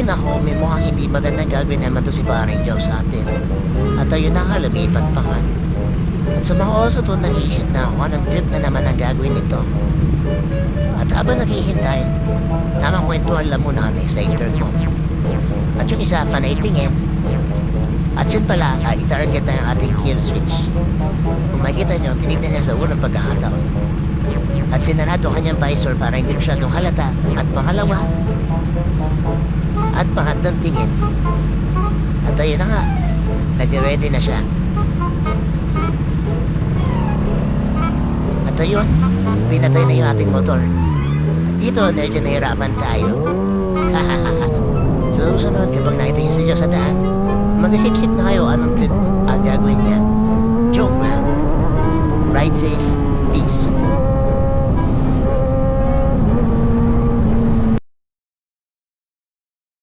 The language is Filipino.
nako, may mukhang hindi magandang gagawin naman to si paring Joe sa atin. At ayun na nga, lumipat pa nga. At sa mga oras to, nag-iisip na ako anong trip na naman ang gagawin nito. At habang naghihintay, tamang kwentuhan lang muna kami sa intercom. At yung isa pa naitingin. At yun pala, i-target na yung ating kill switch. Kung makikita nyo, tinignan niya sa unang pagkakataon. At sinanado kanyang visor para hindi masyadong halata. At pangalawa, at pangatlong tingin. At ayun na nga, nag-ready na siya. At ayun, pinatay na yung ating motor. At dito, medyo nahirapan tayo. So, susunod, kapag nakita niyo si Joe sa daan, mag-isip-isip na kayo anong trip ang gagawin niya. Joke lang. Ride safe. Peace.